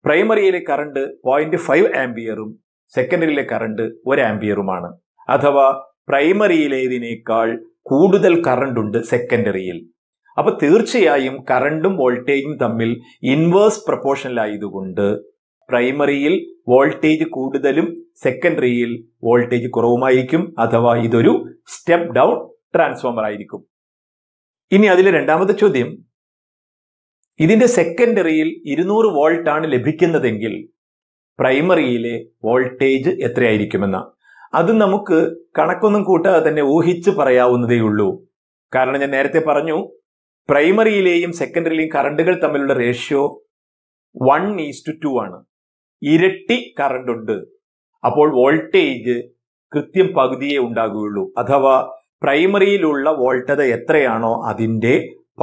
പ്രൈമറിയിലെ കറണ്ട് 0.5 ആംപിയറും സെക്കൻഡറിയിലെ കറണ്ട് 1 ആംപിയറുമാണ്. അഥവാ പ്രൈമറിയിലേതിനേക്കാൾ കൂടുതൽ കറണ്ട് ഉണ്ട് സെക്കൻഡറിയിൽ. അപ്പൊ തീർച്ചയായും കറണ്ടും വോൾട്ടേജും തമ്മിൽ ഇൻവേഴ്സ് പ്രൊപ്പോർഷനിലായതുകൊണ്ട് പ്രൈമറിയിൽ വോൾട്ടേജ് കൂടുതലും സെക്കൻഡറിയിൽ വോൾട്ടേജ് കുറവുമായിരിക്കും. അഥവാ ഇതൊരു സ്റ്റെപ്പ് ഡൗൺ ട്രാൻസ്ഫോമർ ആയിരിക്കും. ഇനി അതിൽ രണ്ടാമത്തെ ചോദ്യം, ഇതിന്റെ സെക്കൻഡറിയിൽ 200 വോൾട്ട് ആണ് ലഭിക്കുന്നതെങ്കിൽ പ്രൈമറിയിലെ വോൾട്ടേജ് എത്രയായിരിക്കുമെന്ന. അത് നമുക്ക് കണക്കൊന്നും കൂട്ടാതെ തന്നെ ഊഹിച്ച് പറയാവുന്നതേ ഉള്ളൂ. കാരണം ഞാൻ നേരത്തെ പറഞ്ഞു, പ്രൈമറിയിലെയും സെക്കൻഡറിയിലെയും കറണ്ടുകൾ തമ്മിലുള്ള റേഷ്യോ 1:2 ആണ്. ഇരട്ടി കറണ്ട് ഉണ്ട്. അപ്പോൾ വോൾട്ടേജ് കൃത്യം പകുതിയേ ഉണ്ടാകുകയുള്ളൂ. അഥവാ പ്രൈമറിയിലുള്ള വോൾട്ടത എത്രയാണോ അതിന്റെ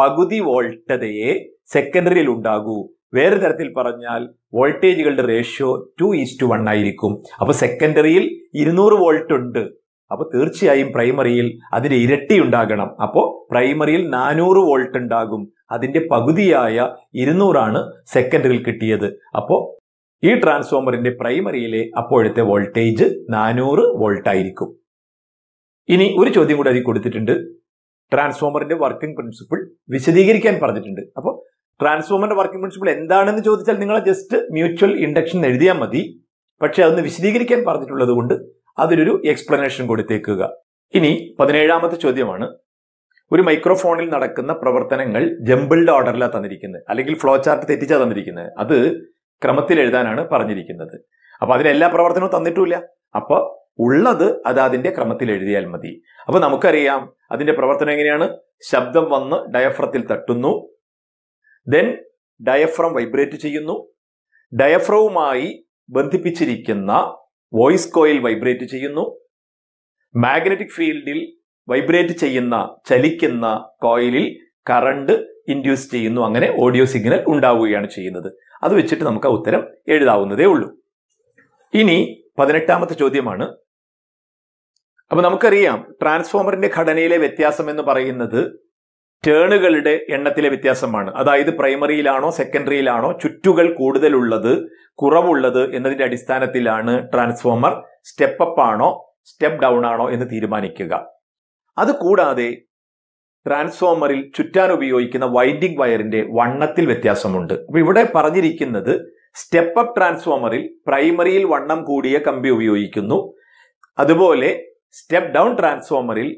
പകുതി വോൾട്ടതയെ സെക്കൻഡറിയിൽ ഉണ്ടാകൂ. വേറെ തരത്തിൽ പറഞ്ഞാൽ വോൾട്ടേജുകളുടെ റേഷ്യോ 2:1 ആയിരിക്കും. അപ്പൊ സെക്കൻഡറിയിൽ 200 വോൾട്ട് ഉണ്ട്. അപ്പൊ തീർച്ചയായും പ്രൈമറിയിൽ അതിന്റെ ഇരട്ടി ഉണ്ടാകണം. അപ്പോ പ്രൈമറിയിൽ 400 വോൾട്ട് ഉണ്ടാകും. അതിന്റെ പകുതിയായ 200 ആണ് സെക്കൻഡറിയിൽ കിട്ടിയത്. അപ്പോ ഈ ട്രാൻസ്ഫോമറിന്റെ പ്രൈമറിയിലെ അപ്പോഴത്തെ വോൾട്ടേജ് 400 വോൾട്ട് ആയിരിക്കും. ഇനി ഒരു ചോദ്യം കൂടി അതിൽ കൊടുത്തിട്ടുണ്ട്. ട്രാൻസ്ഫോമറിന്റെ വർക്കിംഗ് പ്രിൻസിപ്പിൾ വിശദീകരിക്കാൻ പറഞ്ഞിട്ടുണ്ട്. അപ്പോൾ ട്രാൻസ്ഫോമറിന്റെ വർക്കിംഗ് പ്രിൻസിപ്പിൾ എന്താണെന്ന് ചോദിച്ചാൽ നിങ്ങൾ ജസ്റ്റ് മ്യൂച്വൽ ഇൻഡക്ഷൻ എഴുതിയാൽ മതി. പക്ഷെ അതൊന്ന് വിശദീകരിക്കാൻ പറഞ്ഞിട്ടുള്ളത് കൊണ്ട് അതിലൊരു എക്സ്പ്ലനേഷൻ കൊടുത്തേക്കുക. ഇനി 17ാമത്തെ ചോദ്യമാണ്, ഒരു മൈക്രോഫോണിൽ നടക്കുന്ന പ്രവർത്തനങ്ങൾ ജംബിൾഡ് ഓർഡറിലാണ് തന്നിരിക്കുന്നത്, അല്ലെങ്കിൽ ഫ്ലോ ചാർട്ട് തെറ്റിച്ചാണ് തന്നിരിക്കുന്നത്. അത് ക്രമത്തിൽ എഴുതാനാണ് പറഞ്ഞിരിക്കുന്നത്. അപ്പൊ അതിലെല്ലാ പ്രവർത്തനവും തന്നിട്ടില്ല. അപ്പൊ ഉള്ളത് അത് അതിന്റെ ക്രമത്തിൽ എഴുതിയാൽ മതി. അപ്പൊ നമുക്കറിയാം അതിന്റെ പ്രവർത്തനം എങ്ങനെയാണ്. ശബ്ദം വന്ന് ഡയഫ്രത്തിൽ തട്ടുന്നു, ദെൻ ഡയഫ്രം വൈബ്രേറ്റ് ചെയ്യുന്നു, ഡയഫ്രവുമായി ബന്ധിപ്പിച്ചിരിക്കുന്ന വോയിസ് കോയിൽ വൈബ്രേറ്റ് ചെയ്യുന്നു, മാഗ്നറ്റിക് ഫീൽഡിൽ വൈബ്രേറ്റ് ചെയ്യുന്ന ചലിക്കുന്ന കോയിലിൽ കറണ്ട് ഇൻഡ്യൂസ് ചെയ്യുന്നു. അങ്ങനെ ഓഡിയോ സിഗ്നൽ ഉണ്ടാവുകയാണ് ചെയ്യുന്നത്. അത് വെച്ചിട്ട് നമുക്ക് ആ ഉത്തരം എഴുതാവുന്നതേ ഉള്ളൂ. ഇനി 18ാമത്തെ ചോദ്യമാണ്. അപ്പൊ നമുക്കറിയാം ട്രാൻസ്ഫോമറിന്റെ ഘടനയിലെ വ്യത്യാസം എന്ന് പറയുന്നത് ടേണുകളുടെ എണ്ണത്തിലെ വ്യത്യാസമാണ്. അതായത് പ്രൈമറിയിലാണോ സെക്കൻഡറിയിലാണോ ചുറ്റുകൾ കൂടുതലുള്ളത് കുറവുള്ളത് എന്നതിന്റെ അടിസ്ഥാനത്തിലാണ് ട്രാൻസ്ഫോമർ സ്റ്റെപ്പ് അപ്പ് ആണോ സ്റ്റെപ്പ് ഡൗൺ ആണോ എന്ന് തീരുമാനിക്കുക. അത് കൂടാതെ ട്രാൻസ്ഫോമറിൽ ചുറ്റാൻ ഉപയോഗിക്കുന്ന വൈൻഡിംഗ് വയറിന്റെ വണ്ണത്തിൽ വ്യത്യാസമുണ്ട്. അപ്പൊ ഇവിടെ പറഞ്ഞിരിക്കുന്നത് സ്റ്റെപ്പ് അപ്പ് ട്രാൻസ്ഫോമറിൽ പ്രൈമറിയിൽ വണ്ണം കൂടിയ കമ്പി ഉപയോഗിക്കുന്നു, അതുപോലെ സ്റ്റെപ്പ് ഡൗൺ ട്രാൻസ്ഫോമറിൽ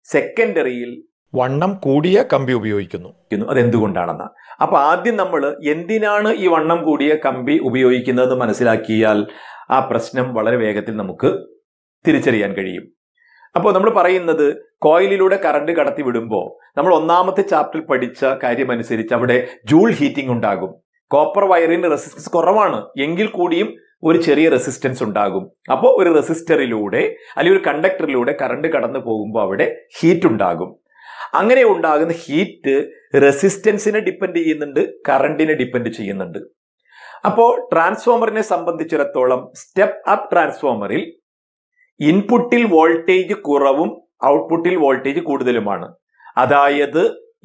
സെക്കൻഡറിയിൽ വണ്ണം കൂടിയ കമ്പി ഉപയോഗിക്കുന്നു. അതെന്തുകൊണ്ടാണെന്ന്. അപ്പൊ ആദ്യം നമ്മൾ എന്തിനാണ് ഈ വണ്ണം കൂടിയ കമ്പി ഉപയോഗിക്കുന്നതെന്ന് മനസ്സിലാക്കിയാൽ ആ പ്രശ്നം വളരെ വേഗത്തിൽ നമുക്ക് തിരിച്ചറിയാൻ കഴിയും. അപ്പോൾ നമ്മൾ പറയുന്നത് കോയിലിലൂടെ കറണ്ട് കടത്തി വിടുമ്പോൾ നമ്മൾ ഒന്നാമത്തെ ചാപ്റ്ററിൽ പഠിച്ച കാര്യമനുസരിച്ച് അവിടെ ജൂൾ ഹീറ്റിംഗ് ഉണ്ടാകും. കോപ്പർ വയറിന് റെസിസ്റ്റൻസ് കുറവാണ്, എങ്കിൽ കൂടിയും ഒരു ചെറിയ റെസിസ്റ്റൻസ് ഉണ്ടാകും. അപ്പോൾ ഒരു റെസിസ്റ്ററിലൂടെ അല്ലെങ്കിൽ ഒരു കണ്ടക്ടറിലൂടെ കറണ്ട് കടന്നു പോകുമ്പോൾ അവിടെ ഹീറ്റ് ഉണ്ടാകും. അങ്ങനെ ഉണ്ടാകുന്ന ഹീറ്റ് റെസിസ്റ്റൻസിനെ ഡിപ്പെൻഡ് ചെയ്യുന്നുണ്ട്, കറണ്ടിനെ ഡിപ്പെൻഡ് ചെയ്യുന്നുണ്ട്. അപ്പോൾ ട്രാൻസ്ഫോമറിനെ സംബന്ധിച്ചിടത്തോളം സ്റ്റെപ്പ് അപ്പ് ട്രാൻസ്ഫോമറിൽ ഇൻപുട്ടിൽ വോൾട്ടേജ് കുറവും ഔട്ട്പുട്ടിൽ വോൾട്ടേജ് കൂടുതലുമാണ്. അതായത്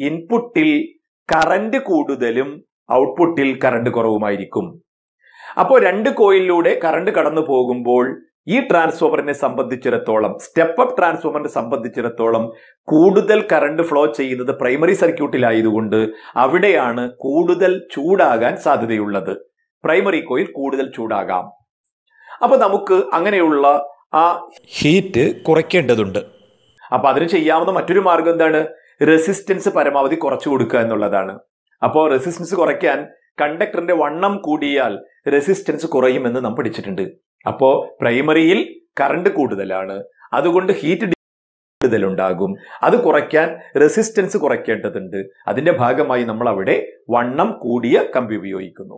ഇൻപുട്ടിൽ കറണ്ട് കൂടുതലും ഔട്ട്പുട്ടിൽ കറണ്ട് കുറവുമായിരിക്കും. അപ്പോൾ രണ്ട് കോയിലിലൂടെ കറണ്ട് കടന്നു പോകുമ്പോൾ ഈ ട്രാൻസ്ഫോമറിനെ സംബന്ധിച്ചിടത്തോളം, സ്റ്റെപ്പ് അപ്പ് ട്രാൻസ്ഫോമറിനെ സംബന്ധിച്ചിടത്തോളം കൂടുതൽ കറണ്ട് ഫ്ലോ ചെയ്യുന്നത് പ്രൈമറി സർക്യൂട്ടിലായതുകൊണ്ട് അവിടെയാണ് കൂടുതൽ ചൂടാകാൻ സാധ്യതയുള്ളത്. പ്രൈമറി കോയിൽ കൂടുതൽ ചൂടാകാം. അപ്പൊ നമുക്ക് അങ്ങനെയുള്ള ആ ഹീറ്റ് കുറയ്ക്കേണ്ടതുണ്ട്. അപ്പൊ അതിന് ചെയ്യാവുന്ന മറ്റൊരു മാർഗം എന്താണ്? റെസിസ്റ്റൻസ് പരമാവധി കുറച്ചു കൊടുക്കുക എന്നുള്ളതാണ്. അപ്പോൾ റെസിസ്റ്റൻസ് കുറയ്ക്കാൻ കണ്ടക്ടറിന്റെ വണ്ണം കൂടിയാൽ റെസിസ്റ്റൻസ് കുറയുമെന്ന് നാം പഠിച്ചിട്ടുണ്ട്. അപ്പോൾ പ്രൈമറിയിൽ കറണ്ട് കൂടുതലാണ്, അതുകൊണ്ട് ഹീറ്റ് കൂടുതലുണ്ടാകും. അത് കുറയ്ക്കാൻ റെസിസ്റ്റൻസ് കുറയ്ക്കേണ്ടതുണ്ട്. അതിന്റെ ഭാഗമായി നമ്മൾ അവിടെ വണ്ണം കൂടിയ കമ്പി ഉപയോഗിക്കുന്നു.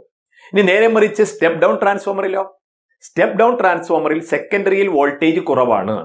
ഇനി നേരെ മറിച്ച് സ്റ്റെപ്പ് ഡൗൺ ട്രാൻസ്ഫോമറിലോ, സ്റ്റെപ്പ് ഡൗൺ ട്രാൻസ്ഫോമറിൽ സെക്കൻഡറിയിൽ വോൾട്ടേജ് കുറവാണ്,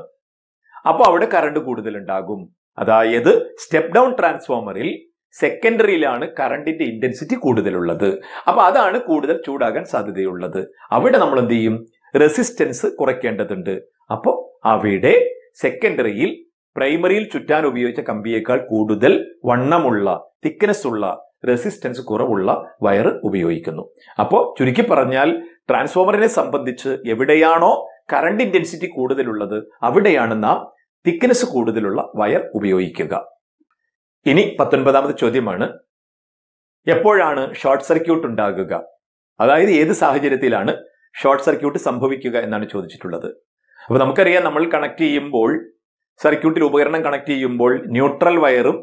അപ്പോൾ അവിടെ കറണ്ട് കൂടുതലുണ്ടാകും. അതായത് സ്റ്റെപ്പ് ഡൗൺ ട്രാൻസ്ഫോമറിൽ സെക്കൻഡറിയിലാണ് കറണ്ടിന്റെ ഇന്റൻസിറ്റി കൂടുതലുള്ളത്. അപ്പൊ അതാണ് കൂടുതൽ ചൂടാകാൻ സാധ്യതയുള്ളത്. അവിടെ നമ്മൾ എന്ത് ചെയ്യും? റെസിസ്റ്റൻസ് കുറയ്ക്കേണ്ടതുണ്ട്. അപ്പോൾ അവിടെ സെക്കൻഡറിയിൽ പ്രൈമറിയിൽ ചുറ്റാൻ ഉപയോഗിച്ച കമ്പിയേക്കാൾ കൂടുതൽ വണ്ണമുള്ള, തിക്നെസ് ഉള്ള, റെസിസ്റ്റൻസ് കുറവുള്ള വയർ ഉപയോഗിക്കുന്നു. അപ്പോൾ ചുരുക്കി പറഞ്ഞാൽ ട്രാൻസ്ഫോമറിനെ സംബന്ധിച്ച് എവിടെയാണോ കറണ്ട് ഇന്റൻസിറ്റി കൂടുതലുള്ളത് അവിടെയാണ് നാം തിക്നെസ് കൂടുതലുള്ള വയർ ഉപയോഗിക്കുക. ഇനി 19ാമത്തെ ചോദ്യമാണ്, എപ്പോഴാണ് ഷോർട്ട് സർക്യൂട്ട് ഉണ്ടാകുക? അതായത് ഏത് സാഹചര്യത്തിലാണ് ഷോർട്ട് സർക്യൂട്ട് സംഭവിക്കുക എന്നാണ് ചോദിച്ചിട്ടുള്ളത്. അപ്പൊ നമുക്കറിയാം, നമ്മൾ കണക്ട് ചെയ്യുമ്പോൾ, സർക്യൂട്ടിൽ ഉപകരണം കണക്ട് ചെയ്യുമ്പോൾ ന്യൂട്രൽ വയറും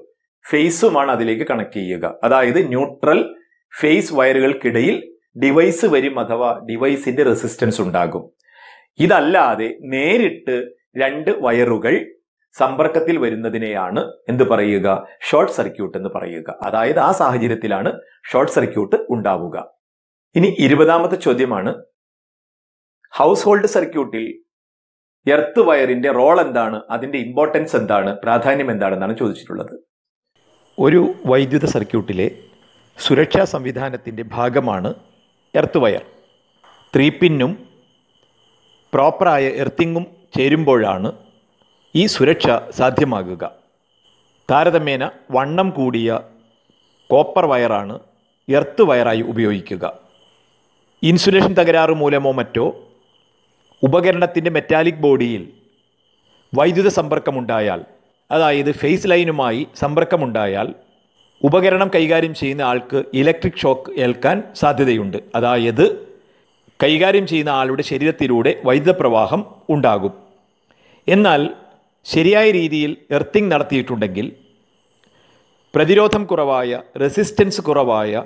ഫേസുമാണ് അതിലേക്ക് കണക്ട് ചെയ്യുക. അതായത് ന്യൂട്രൽ ഫേസ് വയറുകൾക്കിടയിൽ ഡിവൈസ് വരും, അഥവാ ഡിവൈസിന്റെ റെസിസ്റ്റൻസ് ഉണ്ടാകും. ഇതല്ലാതെ നേരിട്ട് രണ്ട് വയറുകൾ സമ്പർക്കത്തിൽ വരുന്നതിനെയാണ് എന്ത് പറയുക? ഷോർട്ട് സർക്യൂട്ട് എന്ന് പറയുക. അതായത് ആ സാഹചര്യത്തിലാണ് ഷോർട്ട് സർക്യൂട്ട് ഉണ്ടാവുക. ഇനി 20ാമത്തെ ചോദ്യമാണ്, ഹൗസ് ഹോൾഡ് സർക്യൂട്ടിൽ എർത്ത് വയറിന്റെ റോൾ എന്താണ്, അതിന്റെ ഇമ്പോർട്ടൻസ് എന്താണ്, പ്രാധാന്യം എന്താണെന്നാണ് ചോദിച്ചിട്ടുള്ളത്. ഒരു വൈദ്യുത സർക്യൂട്ടിലെ സുരക്ഷാ സംവിധാനത്തിന്റെ ഭാഗമാണ് എർത്ത് വയർ. 3 പിന്നും പ്രോപ്പറായ എർത്തിങ്ങും ചേരുമ്പോഴാണ് ഈ സുരക്ഷ സാധ്യമാകുക. താരതമ്യേന വണ്ണം കൂടിയ കോപ്പർ വയറാണ് എർത്ത് വയറായി ഉപയോഗിക്കുക. ഇൻസുലേഷൻ തകരാറ് മൂലമോ മറ്റോ ഉപകരണത്തിൻ്റെ മെറ്റാലിക് ബോഡിയിൽ വൈദ്യുത സമ്പർക്കമുണ്ടായാൽ, അതായത് ഫേസ് ലൈനുമായി സമ്പർക്കമുണ്ടായാൽ ഉപകരണം കൈകാര്യം ചെയ്യുന്ന ആൾക്ക് ഇലക്ട്രിക് ഷോക്ക് ഏൽക്കാൻ സാധ്യതയുണ്ട്. അതായത് കൈകാര്യം ചെയ്യുന്ന ആളുടെ ശരീരത്തിലൂടെ വൈദ്യുത പ്രവാഹം ഉണ്ടാകും. എന്നാൽ ശരിയായ രീതിയിൽ എർത്തിങ് നടത്തിയിട്ടുണ്ടെങ്കിൽ പ്രതിരോധം കുറവായ, റെസിസ്റ്റൻസ് കുറവായ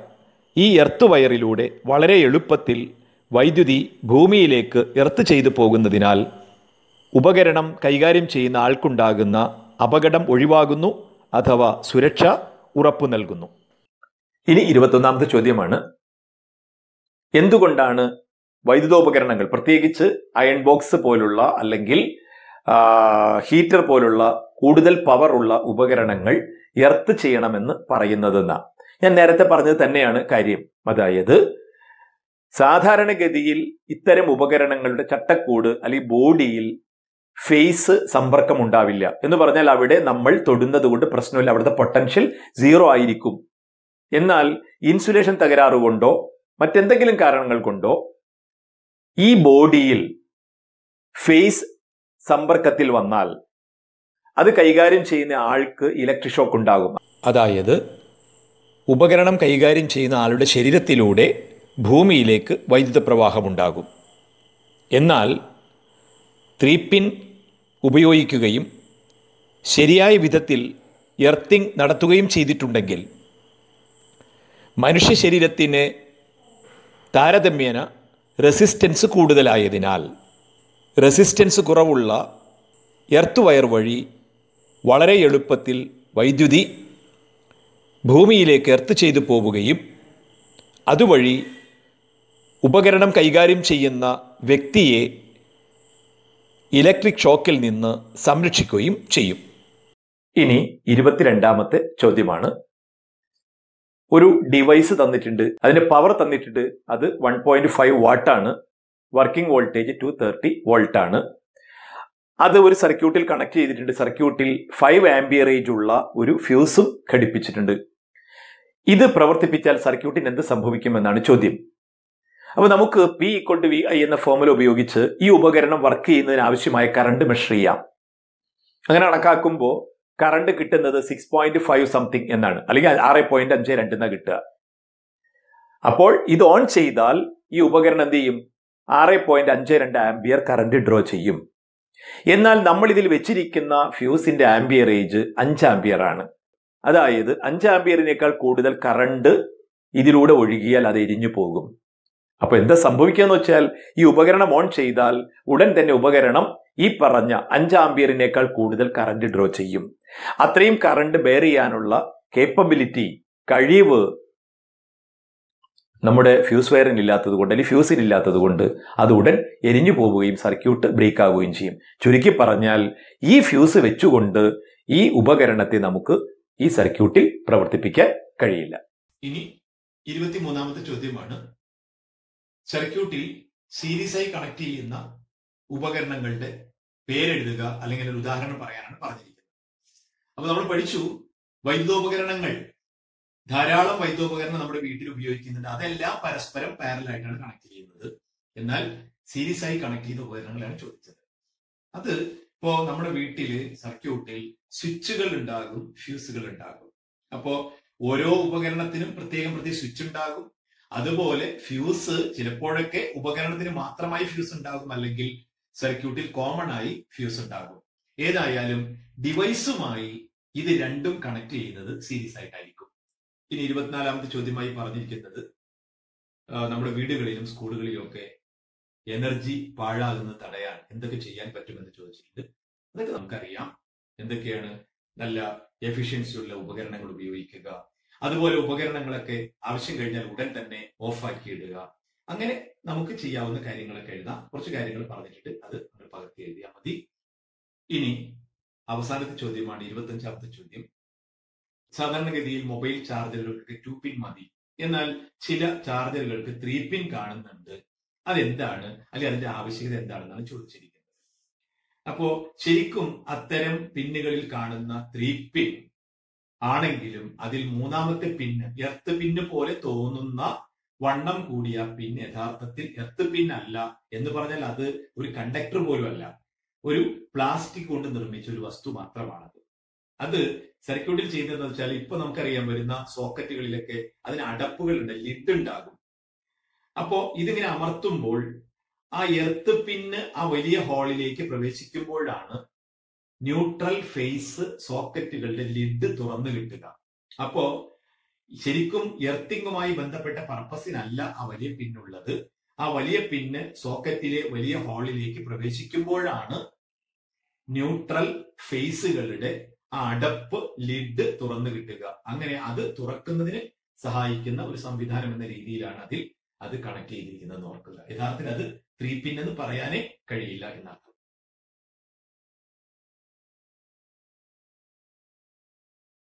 ഈ എർത്ത് വയറിലൂടെ വളരെ എളുപ്പത്തിൽ വൈദ്യുതി ഭൂമിയിലേക്ക് എർത്ത് ചെയ്തു പോകുന്നതിനാൽ ഉപകരണം കൈകാര്യം ചെയ്യുന്ന ആൾക്കുണ്ടാകുന്ന അപകടം ഒഴിവാകുന്നു, അഥവാ സുരക്ഷ ഉറപ്പു നൽകുന്നു. ഇനി 21ാമത്തെ ചോദ്യമാണ്, എന്തുകൊണ്ടാണ് വൈദ്യുതോപകരണങ്ങൾ, പ്രത്യേകിച്ച് അയൺ ബോക്സ് പോലുള്ള അല്ലെങ്കിൽ ഹീറ്റർ പോലുള്ള കൂടുതൽ പവർ ഉള്ള ഉപകരണങ്ങൾ എർത്ത് ചെയ്യണമെന്ന് പറയുന്നതെന്ന? ഞാൻ നേരത്തെ പറഞ്ഞത് തന്നെയാണ് കാര്യം. അതായത് സാധാരണഗതിയിൽ ഇത്തരം ഉപകരണങ്ങളുടെ ചട്ടക്കൂട് അല്ലെങ്കിൽ ബോഡിയിൽ ഫേസ് സമ്പർക്കം ഉണ്ടാവില്ല. എന്ന് പറഞ്ഞാൽ അവിടെ നമ്മൾ തൊടുന്നത് കൊണ്ട് പ്രശ്നമില്ല, അവിടുത്തെ പൊട്ടൻഷ്യൽ 0 ആയിരിക്കും. എന്നാൽ ഇൻസുലേഷൻ തകരാറ് കൊണ്ടോ മറ്റെന്തെങ്കിലും കാരണങ്ങൾ കൊണ്ടോ ഈ ബോഡിയിൽ ഫേസ് സമ്പർക്കത്തിൽ വന്നാൽ അത് കൈകാര്യം ചെയ്യുന്ന ആൾക്ക് ഇലക്ട്രിക് ഷോക്ക് ഉണ്ടാകും. അതായത് ഉപകരണം കൈകാര്യം ചെയ്യുന്ന ആളുടെ ശരീരത്തിലൂടെ ഭൂമിയിലേക്ക് വൈദ്യുത പ്രവാഹമുണ്ടാകും. എന്നാൽ 3 പിൻ ഉപയോഗിക്കുകയും ശരിയായ വിധത്തിൽ എർത്തിങ് നടത്തുകയും ചെയ്തിട്ടുണ്ടെങ്കിൽ മനുഷ്യ ശരീരത്തിന് താരതമ്യേന റെസിസ്റ്റൻസ് കൂടുതലായതിനാൽ റെസിസ്റ്റൻസ് കുറവുള്ള എർത്ത് വയർ വഴി വളരെ എളുപ്പത്തിൽ വൈദ്യുതി ഭൂമിയിലേക്ക് എർത്ത് ചെയ്തു പോവുകയും അതുവഴി ഉപകരണം കൈകാര്യം ചെയ്യുന്ന വ്യക്തിയെ ഇലക്ട്രിക് ഷോക്കിൽ നിന്ന് സംരക്ഷിക്കുകയും ചെയ്യും. ഇനി 22ാമത്തെ ചോദ്യമാണ്. ഒരു ഡിവൈസ് തന്നിട്ടുണ്ട്, അതിന് പവർ തന്നിട്ടുണ്ട്, അത് 1.5 വാട്ടാണ്, വർക്കിംഗ് വോൾട്ടേജ് 230 വോൾട്ടാണ്. അത് ഒരു സർക്യൂട്ടിൽ കണക്ട് ചെയ്തിട്ടുണ്ട്. സർക്യൂട്ടിൽ 5 ആംപിയറേജ് ഉള്ള ഒരു ഫ്യൂസും ഘടിപ്പിച്ചിട്ടുണ്ട്. ഇത് പ്രവർത്തിപ്പിച്ചാൽ സർക്യൂട്ടിന് എന്ത് സംഭവിക്കുമെന്നാണ് ചോദ്യം. അപ്പോൾ നമുക്ക് P=VI എന്ന ഫോർമുല ഉപയോഗിച്ച് ഈ ഉപകരണം വർക്ക് ചെയ്യുന്നതിന് ആവശ്യമായ കറണ്ട് മെഷർ ചെയ്യാം. അങ്ങനെ കണക്കാക്കുമ്പോൾ കറണ്ട് കിട്ടുന്നത് 6.5 സംതിങ് എന്നാണ്, അല്ലെങ്കിൽ 6.52 എന്നാണ് കിട്ടുക. അപ്പോൾ ഇത് ഓൺ ചെയ്താൽ ഈ ഉപകരണം എന്ത് ചെയ്യും? 6.52 ആംപിയർ കറണ്ട് ഡ്രോ ചെയ്യും. എന്നാൽ നമ്മൾ ഇതിൽ വെച്ചിരിക്കുന്ന ഫ്യൂസിന്റെ ആംപിയറേജ് 5 ആംപിയർ ആണ്. അതായത് 5 ആംപിയറിനേക്കാൾ കൂടുതൽ കറണ്ട് ഇതിലൂടെ ഒഴുകിയാൽ അത് എരിഞ്ഞു പോകും. അപ്പൊ എന്താ സംഭവിക്കുകയെന്ന് വെച്ചാൽ, ഈ ഉപകരണം ഓൺ ചെയ്താൽ ഉടൻ തന്നെ ഉപകരണം ഈ പറഞ്ഞ 5 ആംപിയറിനേക്കാൾ കൂടുതൽ കറണ്ട് ഡ്രോ ചെയ്യും. അത്രയും കറണ്ട് ബെയർ ചെയ്യാനുള്ള കേപ്പബിലിറ്റി, കഴിവ് നമ്മുടെ ഫ്യൂസ് വയറിന് ഇല്ലാത്തത് കൊണ്ട്, അല്ലെങ്കിൽ ഫ്യൂസിന് ഇല്ലാത്തത് കൊണ്ട് അത് ഉടൻ എരിഞ്ഞു പോവുകയും സർക്യൂട്ട് ബ്രേക്ക് ആവുകയും ചെയ്യും. ചുരുക്കി പറഞ്ഞാൽ ഈ ഫ്യൂസ് വെച്ചുകൊണ്ട് ഈ ഉപകരണത്തെ നമുക്ക് ഈ സർക്യൂട്ടിൽ പ്രവർത്തിപ്പിക്കാൻ കഴിയില്ല. ഇനി 23ാമത്തെ ചോദ്യമാണ്. സർക്യൂട്ടിൽ സീരീസായി കണക്ട് ചെയ്യുന്ന ഉപകരണങ്ങളുടെ പേരെഴുതുക, അല്ലെങ്കിൽ ഒരു ഉദാഹരണം പറയാനാണ് പറഞ്ഞിരിക്കുന്നത്. അപ്പൊ നമ്മൾ പഠിച്ചു, വൈദ്യുതോപകരണങ്ങൾ, ധാരാളം വൈദ്യുതോപകരണം നമ്മുടെ വീട്ടിൽ ഉപയോഗിക്കുന്നുണ്ട്. അതെല്ലാം പരസ്പരം പാരലായിട്ടാണ് കണക്ട് ചെയ്യുന്നത്. എന്നാൽ സീരീസ് ആയി കണക്ട് ചെയ്ത ഉപകരണങ്ങളാണ് ചോദിച്ചത്. അത് ഇപ്പോ നമ്മുടെ വീട്ടില് സർക്യൂട്ടിൽ സ്വിച്ചുകൾ ഉണ്ടാകും, ഫ്യൂസുകൾ ഉണ്ടാകും. അപ്പോ ഓരോ ഉപകരണത്തിനും പ്രത്യേകം സ്വിച്ച് ഉണ്ടാകും. അതുപോലെ ഫ്യൂസ് ചിലപ്പോഴൊക്കെ ഉപകരണത്തിന് മാത്രമായി ഫ്യൂസ് ഉണ്ടാകും, അല്ലെങ്കിൽ സർക്യൂട്ടിൽ കോമൺ ആയി ഫ്യൂസ് ഉണ്ടാകും. ഏതായാലും ഡിവൈസുമായി ഇത് രണ്ടും കണക്ട് ചെയ്യുന്നത് സീരീസ് ആയിട്ടായിരിക്കും. ഇനി 24ാമത്തെ ചോദ്യമായി പറഞ്ഞിരിക്കുന്നത്, നമ്മുടെ വീടുകളിലും സ്കൂളുകളിലും ഒക്കെ എനർജി പാഴാകുന്നത് തടയാൻ എന്തൊക്കെ ചെയ്യാൻ പറ്റുമെന്ന് ചോദിച്ചിട്ടുണ്ട്. അതൊക്കെ നമുക്കറിയാം. എന്തൊക്കെയാണ്? നല്ല എഫിഷ്യൻസി ഉള്ള ഉപകരണങ്ങൾ ഉപയോഗിക്കുക, അതുപോലെ ഉപകരണങ്ങളൊക്കെ ആവശ്യം കഴിഞ്ഞാൽ ഉടൻ തന്നെ ഓഫാക്കി ഇടുക. അങ്ങനെ നമുക്ക് ചെയ്യാവുന്ന കാര്യങ്ങളൊക്കെ എഴുതാം. കുറച്ച് കാര്യങ്ങൾ പറഞ്ഞിട്ട് അത് നമ്മൾ പകർത്തി എഴുതിയാൽ മതി. ഇനി അവസാനത്തെ ചോദ്യമാണ് 25ാമത്തെ ചോദ്യം. സാധാരണഗതിയിൽ മൊബൈൽ ചാർജറുകൾക്ക് 2 പിൻ മതി, എന്നാൽ ചില ചാർജറുകൾക്ക് 3 പിൻ കാണുന്നുണ്ട്. അതെന്താണ്, അല്ലെങ്കിൽ അതിന്റെ ആവശ്യകത എന്താണെന്നാണ് ചോദിച്ചിരിക്കുന്നത്. അപ്പോ ശരിക്കും അത്തരം പിന്നുകളിൽ കാണുന്ന 3 പിൻ ആണെങ്കിലും അതിൽ 3ാമത്തെ പിന്ന്, എർത്ത് പിന്ന് പോലെ തോന്നുന്ന വണ്ണം കൂടിയ പിൻ യഥാർത്ഥത്തിൽ എർത്ത് പിൻ അല്ല. എന്ന് പറഞ്ഞാൽ അത് ഒരു കണ്ടക്ടർ പോലും അല്ല, ഒരു പ്ലാസ്റ്റിക് കൊണ്ട് നിർമ്മിച്ച ഒരു വസ്തു മാത്രമാണത്. അത് സർക്യൂട്ടിൽ ചെയ്യുന്നതെന്ന് വെച്ചാൽ, ഇപ്പൊ നമുക്കറിയാൻ വരുന്ന സോക്കറ്റുകളിലൊക്കെ അതിന് അടപ്പുകളുണ്ട്, ലിഡ് ഉണ്ടാകും. അപ്പോ ഇതിങ്ങനെ അമർത്തുമ്പോൾ ആ എർത്ത് പിന്ന് ആ വലിയ ഹോളിലേക്ക് പ്രവേശിക്കുമ്പോഴാണ് ന്യൂട്രൽ ഫേസ് സോക്കറ്റുകളുടെ ലിഡ് തുറന്നു കിട്ടുക. അപ്പോ ശരിക്കും എർത്തിങ്ങുമായി ബന്ധപ്പെട്ട പർപ്പസിനല്ല ആ വലിയ പിന്നുള്ളത്. ആ വലിയ പിന്ന് സോക്കറ്റിലെ വലിയ ഹോളിലേക്ക് പ്രവേശിക്കുമ്പോഴാണ് ന്യൂട്രൽ ഫേസുകളുടെ ആ അടപ്പ്, ലിഡ് തുറന്നു കിട്ടുക. അങ്ങനെ അത് തുറക്കുന്നതിന് സഹായിക്കുന്ന ഒരു സംവിധാനം എന്ന രീതിയിലാണ് അത് കണക്ട് ചെയ്തിരിക്കുന്നത് ഓർക്കുക. യഥാർത്ഥത്തിൽ അത് 3 പിൻ എന്ന് പറയാനേ കഴിയില്ല എന്നർത്ഥം.